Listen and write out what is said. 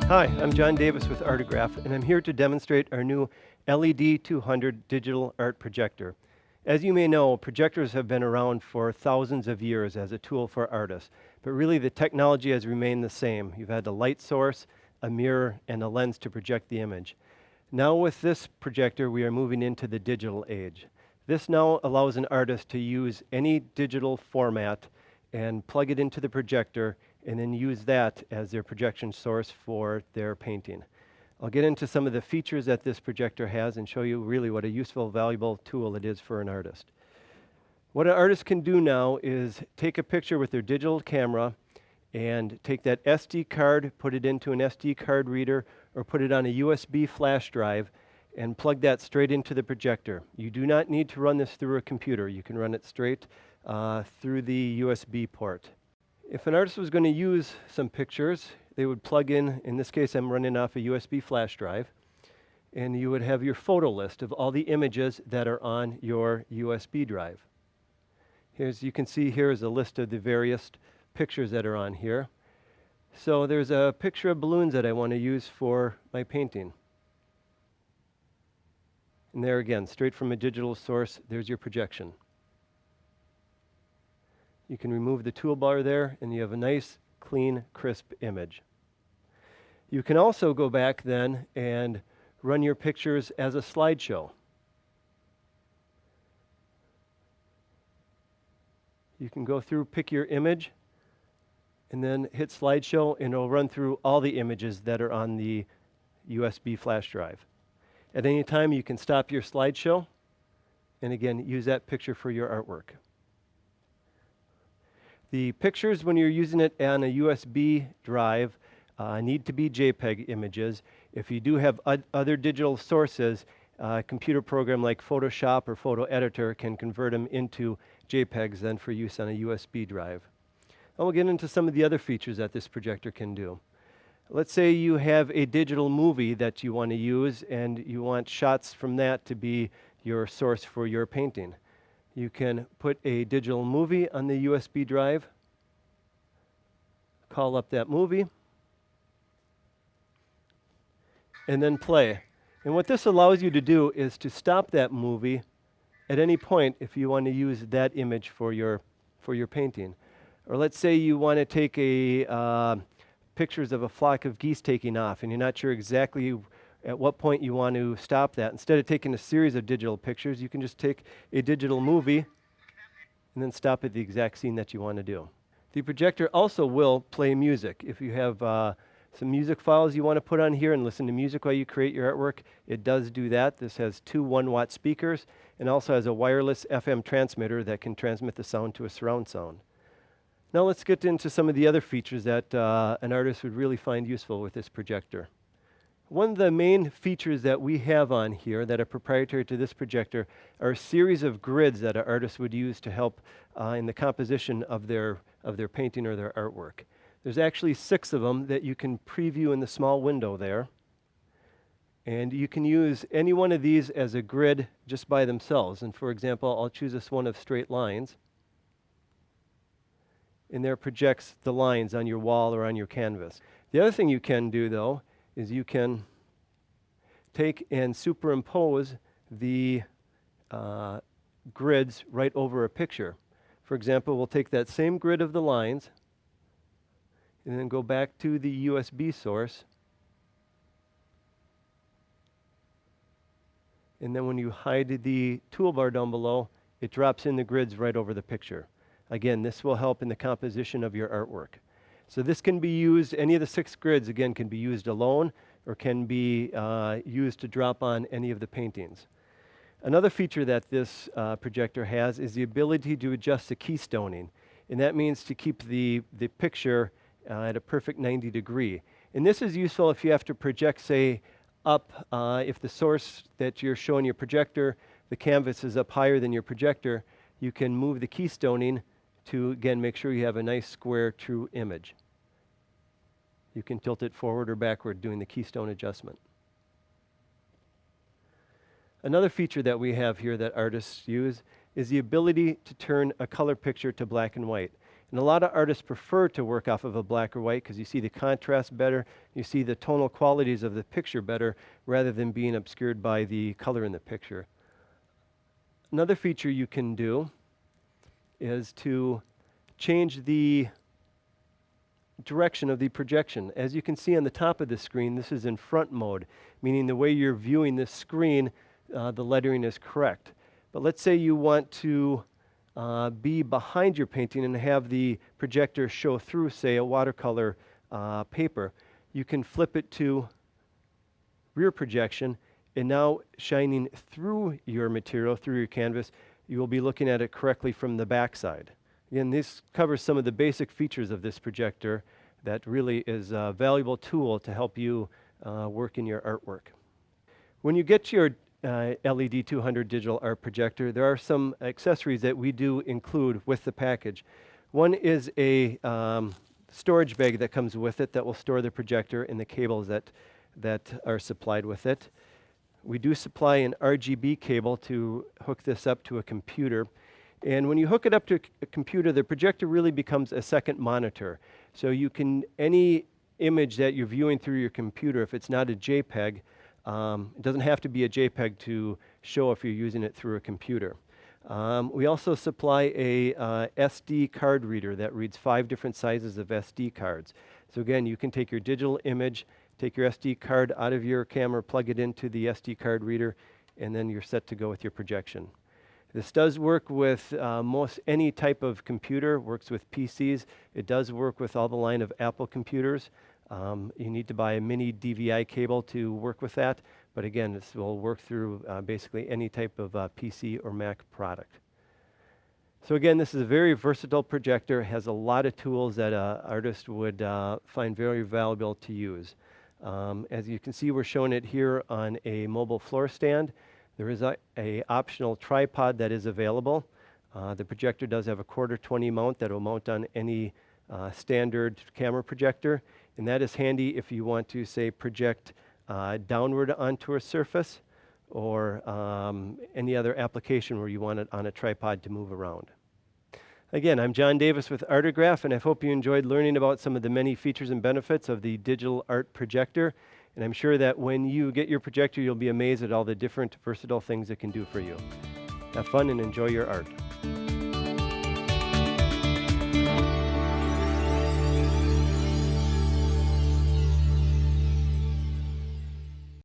Hi, I'm Jon Davis with Artograph, and I'm here to demonstrate our new LED 200 digital art projector. As you may know, projectors have been around for thousands of years as a tool for artists, but really the technology has remained the same. You've had a light source, a mirror, and a lens to project the image. Now with this projector, we are moving into the digital age. This now allows an artist to use any digital format and plug it into the projector and then use that as their projection source for their painting. I'll get into some of the features that this projector has and show you really what a useful, valuable tool it is for an artist. What an artist can do now is take a picture with their digital camera and take that SD card, put it into an SD card reader, or put it on a USB flash drive and plug that straight into the projector. You do not need to run this through a computer. You can run it straight through the USB port. If an artist was going to use some pictures, they would plug in this case I'm running off a USB flash drive, and you would have your photo list of all the images that are on your USB drive. As you can see, here is a list of the various pictures that are on here. So there's a picture of balloons that I want to use for my painting. And there again, straight from a digital source, there's your projection. You can remove the toolbar there and you have a nice, clean, crisp image. You can also go back then and run your pictures as a slideshow. You can go through, pick your image, and then hit slideshow, and it'll run through all the images that are on the USB flash drive. At any time, you can stop your slideshow, and again, use that picture for your artwork. The pictures, when you're using it on a USB drive, need to be JPEG images. If you do have other digital sources, a computer program like Photoshop or Photo Editor can convert them into JPEGs then for use on a USB drive. And we'll get into some of the other features that this projector can do. Let's say you have a digital movie that you want to use and you want shots from that to be your source for your painting. You can put a digital movie on the USB drive, call up that movie, and then play. And what this allows you to do is to stop that movie at any point if you want to use that image for your painting. Or let's say you want to take pictures of a flock of geese taking off and you're not sure exactly at what point you want to stop that. Instead of taking a series of digital pictures, you can just take a digital movie and then stop at the exact scene that you want to do. The projector also will play music. If you have some music files you want to put on here and listen to music while you create your artwork, it does do that. This has two 1-watt speakers and also has a wireless FM transmitter that can transmit the sound to a surround sound. Now let's get into some of the other features that an artist would really find useful with this projector. One of the main features that we have on here that are proprietary to this projector are a series of grids that an artist would use to help in the composition of their painting or their artwork. There's actually 6 of them that you can preview in the small window there. And you can use any one of these as a grid just by themselves. And for example, I'll choose this one of straight lines. And there projects the lines on your wall or on your canvas. The other thing you can do though is you can take and superimpose the grids right over a picture. For example, we'll take that same grid of the lines and then go back to the USB source. And then when you hide the toolbar down below, it drops in the grids right over the picture. Again, this will help in the composition of your artwork. So this can be used, any of the 6 grids, again, can be used alone or can be used to drop on any of the paintings. Another feature that this projector has is the ability to adjust the keystoning. And that means to keep the picture at a perfect 90 degree. And this is useful if you have to project, say, up, if the source that you're showing your projector, the canvas is up higher than your projector, you can move the keystoning to, again, make sure you have a nice square true image. You can tilt it forward or backward doing the keystone adjustment. Another feature that we have here that artists use is the ability to turn a color picture to black and white. And a lot of artists prefer to work off of a black or white because you see the contrast better, you see the tonal qualities of the picture better rather than being obscured by the color in the picture. Another feature you can do is to change the direction of the projection. As you can see on the top of the screen, this is in front mode, meaning the way you're viewing this screen, the lettering is correct. But let's say you want to be behind your painting and have the projector show through, say, a watercolor paper. You can flip it to rear projection, and now shining through your material, through your canvas, you will be looking at it correctly from the back side. Again, this covers some of the basic features of this projector that really is a valuable tool to help you work in your artwork. When you get your LED 200 digital art projector, there are some accessories that we do include with the package. One is a storage bag that comes with it that will store the projector and the cables that are supplied with it. We do supply an RGB cable to hook this up to a computer. And when you hook it up to a computer, the projector really becomes a second monitor. So you can, any image that you're viewing through your computer, if it's not a JPEG, it doesn't have to be a JPEG to show if you're using it through a computer. We also supply a SD card reader that reads 5 different sizes of SD cards. So again, you can take your digital image, take your SD card out of your camera, plug it into the SD card reader, and then you're set to go with your projection. This does work with most any type of computer, works with PCs. It does work with all the line of Apple computers. You need to buy a mini DVI cable to work with that, but again, this will work through basically any type of PC or Mac product. So again, this is a very versatile projector. It has a lot of tools that an artist would find very valuable to use. As you can see, we're showing it here on a mobile floor stand. There is a optional tripod that is available. The projector does have a 1/4-20 mount that will mount on any standard camera projector, and that is handy if you want to, say, project downward onto a surface or any other application where you want it on a tripod to move around. Again, I'm Jon Davis with Artograph, and I hope you enjoyed learning about some of the many features and benefits of the digital art projector. And I'm sure that when you get your projector, you'll be amazed at all the different versatile things it can do for you. Have fun and enjoy your art.